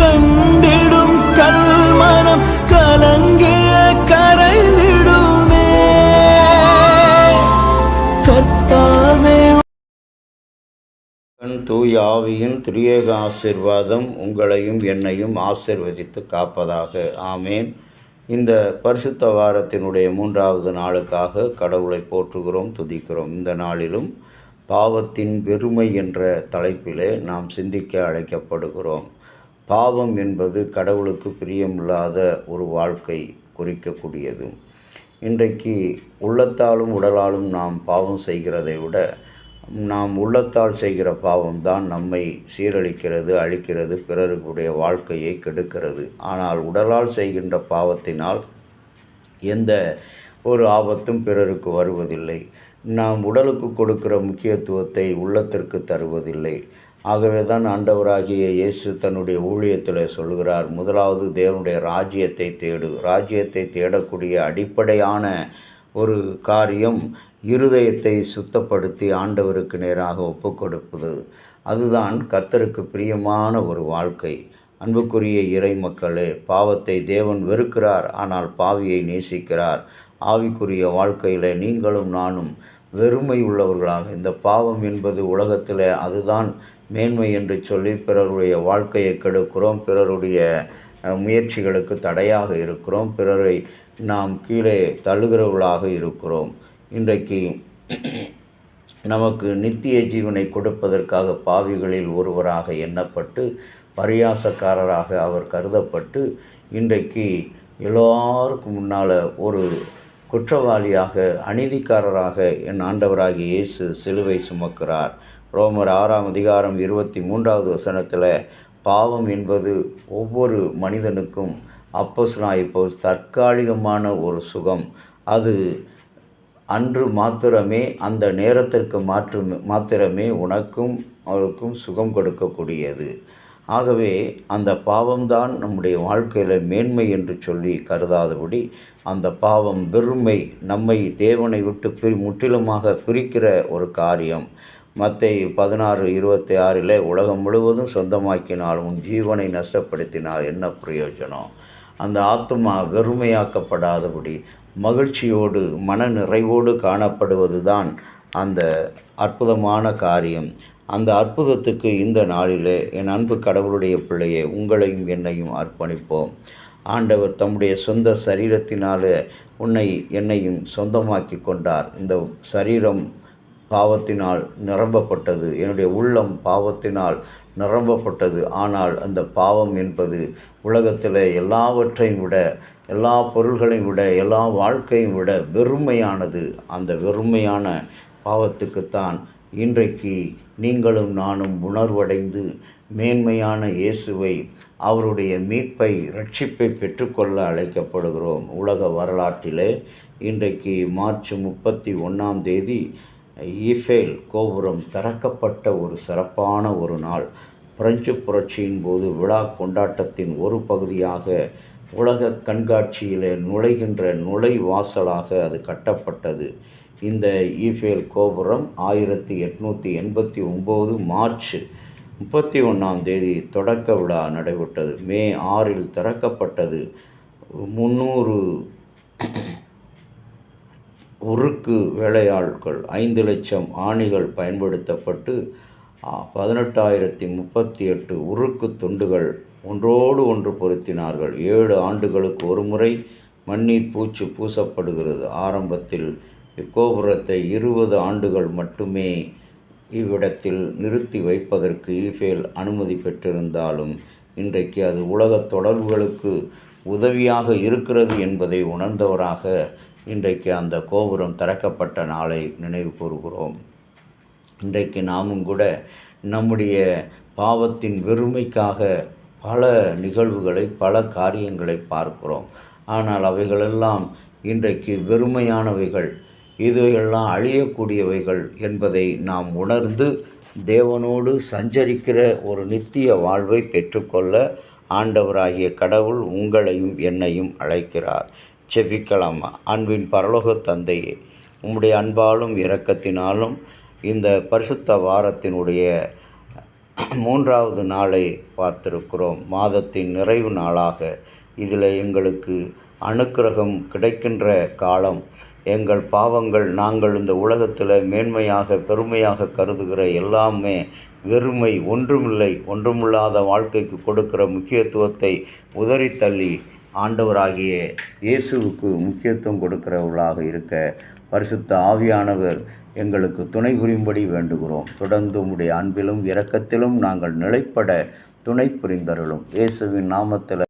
கண்டிடும் கல்மனம் கலங்கிய கரைந்திடுமே. கர்த்தாவே, தூய ஆவியின் திரியேக ஆசீர்வாதம் உங்களையும் என்னையும் ஆசீர்வதித்து காப்பதாக. ஆமேன். இந்த பரிசுத்த வாரத்தினுடைய 3வது நாளுக்காக கடவுளை போற்றுகிறோம், துதிக்கிறோம். இந்த நாளிலும் பாவத்தின் வெறுமை என்ற தலைப்பிலே நாம் சிந்திக்க அழைக்கப்படுகிறோம். பாவம் என்பது கடவுளுக்கு பிரியமில்லாத ஒரு வாழ்க்கை குறிக்கக்கூடியது. இன்றைக்கு உள்ளத்தாலும் உடலாலும் நாம் பாவம் செய்கிறதை விட நாம் உள்ளத்தால் செய்கிற பாவம்தான் நம்மை சீரழிக்கிறது, அழிக்கிறது, பிறருடைய வாழ்க்கையை கெடுக்கிறது. ஆனால் உடலால் செய்கின்ற பாவத்தினால் எந்த ஒரு ஆபத்தும் பிறருக்கு வருவதில்லை. நாம் உடலுக்கு கொடுக்கிற முக்கியத்துவத்தை உள்ளத்திற்கு தருவதில்லை. ஆகவே தான் ஆண்டவராகிய இயேசு தன்னுடைய ஊழியத்தில் சொல்கிறார், முதலாவது தேவனுடைய ராஜ்யத்தை தேடு. ராஜ்யத்தை தேடக்கூடிய அடிப்படையான ஒரு காரியம் இருதயத்தை சுத்தப்படுத்தி ஆண்டவருக்கு நேராக ஒப்புக்கொடுப்பது. அதுதான் கர்த்தருக்கு பிரியமான ஒரு வாழ்க்கை. அன்புக்குரிய இறை மக்களே, பாவத்தை தேவன் வெறுக்கிறார், ஆனால் பாவியை நேசிக்கிறார். ஆவிக்குரிய வாழ்க்கையில் நீங்களும் நானும் வெறுமை உள்ளவர்களாக, இந்த பாவம் என்பது உலகத்தில் அதுதான் மேன்மை என்று சொல்லி பிறருடைய வாழ்க்கையை கெடுக்கிறோம், பிறருடைய முயற்சிகளுக்கு தடையாக இருக்கிறோம், பிறரை நாம் கீழே தள்ளுகிறவர்களாக இருக்கிறோம். இன்றைக்கு நமக்கு நித்திய ஜீவனை கொடுப்பதற்காக பாவிகளில் ஒருவராக எண்ணப்பட்டு பரியாசக்காரராக அவர் கருதப்பட்டு இன்றைக்கு எல்லாருக்கும் முன்னால் ஒரு குற்றவாளியாக, அநீதிக்காரராக என் ஆண்டவராகிய இயேசு சிலுவை சுமக்கிறார். ரோமர் 6ஆம் அதிகாரம் 23வது வசனத்தில் பாவம் என்பது ஒவ்வொரு மனிதனுக்கும் அப்போஸ்தலனாகிய பவுல் தற்காலிகமான ஒரு சுகம். அது அன்று மாத்திரமே, அந்த நேரத்திற்கு மாத்திரமே உனக்கும் அவருக்கும் சுகம் கொடுக்கக்கூடியது. ஆகவே அந்த பாவம்தான் நம்முடைய வாழ்க்கையில் மேன்மை என்று சொல்லி கருதாதபடி, அந்த பாவம் வெறுமை, நம்மை தேவனை விட்டு முற்றிலுமாக பிரிக்கிற ஒரு காரியம். மத்தேயு 16:26 உலகம் முழுவதும் சொந்தமாக்கினால் உன் ஜீவனை நஷ்டப்படுத்தினால் என்ன பிரயோஜனம்? அந்த ஆத்துமா வெறுமையாக்கப்படாதபடி மகிழ்ச்சியோடு மன நிறைவோடு காணப்படுவது தான் அந்த அற்புதமான காரியம். அந்த அற்புதத்துக்கு இந்த நாளிலே என் அன்பு கடவுளுடைய பிள்ளையே, உங்களையும் என்னையும் அர்ப்பணிப்போம். ஆண்டவர் தம்முடைய சொந்த சரீரத்தினாலே உன்னை என்னையும் சொந்தமாக்கி கொண்டார். இந்த சரீரம் பாவத்தினால் நிரம்பப்பட்டது, என்னுடைய உள்ளம் பாவத்தினால் நிரம்பப்பட்டது. ஆனால் அந்த பாவம் என்பது உலகத்தில் எல்லாவற்றையும் விட, எல்லா பொருள்களையும் விட, எல்லா வாழ்க்கையும் விட வெறுமையானது. அந்த வெறுமையான பாவத்துக்குத்தான் இன்றைக்கு நீங்களும் நானும் உணர்வடைந்து மேன்மையான இயேசுவை, அவருடைய மீட்பை, இரட்சிப்பை பெற்றுக்கொள்ள அழைக்கப்படுகிறோம். உலக வரலாற்றிலே இன்றைக்கு மார்ச் 31ஆம் தேதி ஈஃபேல் கோபுரம் திறக்கப்பட்ட ஒரு சிறப்பான ஒரு நாள். பிரெஞ்சு புரட்சியின் போது விழா கொண்டாட்டத்தின் ஒரு பகுதியாக உலக கண்காட்சியில் நுழைகின்ற நுழைவாசலாக அது கட்டப்பட்டது. இந்த ஈஃபேல் கோபுரம் 1889 மார்ச் 31ஆம் தேதி தொடக்க விழா நடைபெற்றது. மே 6 திறக்கப்பட்டது. 300 உருக்கு வேலையாட்கள், 5 லட்சம் ஆணிகள் பயன்படுத்தப்பட்டு 18,038 உருக்கு துண்டுகள் ஒன்றோடு ஒன்று பொருத்தினார்கள். 7 ஆண்டுகளுக்கு ஒரு முறை மண்ணீர் பூச்சு பூசப்படுகிறது. ஆரம்பத்தில் இக்கோபுரத்தை 20 ஆண்டுகள் மட்டுமே இவ்விடத்தில் நிறுத்தி வைப்பதற்கு ஈஃபேல் அனுமதி பெற்றிருந்தாலும் இன்றைக்கு அது உலக தொடர்புகளுக்கு உதவியாக இருக்கிறது என்பதை உணர்ந்தவராக இன்றைக்கு அந்த கோபுரம் திறக்கப்பட்ட நாளை நினைவு கூறுகிறோம். இன்றைக்கு நாமும் கூட நம்முடைய பாவத்தின் வெறுமைக்காக பல நிகழ்வுகளை, பல காரியங்களை பார்க்கிறோம். ஆனால் அவைகளெல்லாம் இன்றைக்கு வெறுமையானவைகள், இதுவெல்லாம் அழியக்கூடியவைகள் என்பதை நாம் உணர்ந்து தேவனோடு சஞ்சரிக்கிற ஒரு நித்திய வாழ்வை பெற்றுக்கொள்ள ஆண்டவராகிய கடவுள் உங்களையும் என்னையும் அழைக்கிறார். செபிக்கலாமா? அன்பின் பரலோக தந்தையே, உம்முடைய அன்பாலும் இரக்கத்தினாலும் இந்த பரிசுத்த வாரத்தினுடைய மூன்றாவது நாளை பார்த்திருக்கிறோம். மாதத்தின் நிறைவு நாளாக இதில் எங்களுக்கு அனுக்கிரகம் கிடைக்கின்ற காலம். எங்கள் பாவங்கள், நாங்கள் இந்த உலகத்தில் மேன்மையாக பெருமையாக கருதுகிற எல்லாமே வெறுமை, ஒன்றுமில்லை, ஒன்றுமில்லாத வாழ்க்கைக்கு கொடுக்கிற முக்கியத்துவத்தை உதறி தள்ளி ஆண்டவராகிய இயேசுவுக்கு முக்கியத்துவம் கொடுக்கிறவர்களாக இருக்க பரிசுத்த ஆவியானவர் எங்களுக்கு துணை புரியும்படி வேண்டுகிறோம். தொடர்ந்து உம்முடைய அன்பிலும் இரக்கத்திலும் நாங்கள் நிலைப்பட துணை புரிந்தருளும். இயேசுவின் நாமத்தில்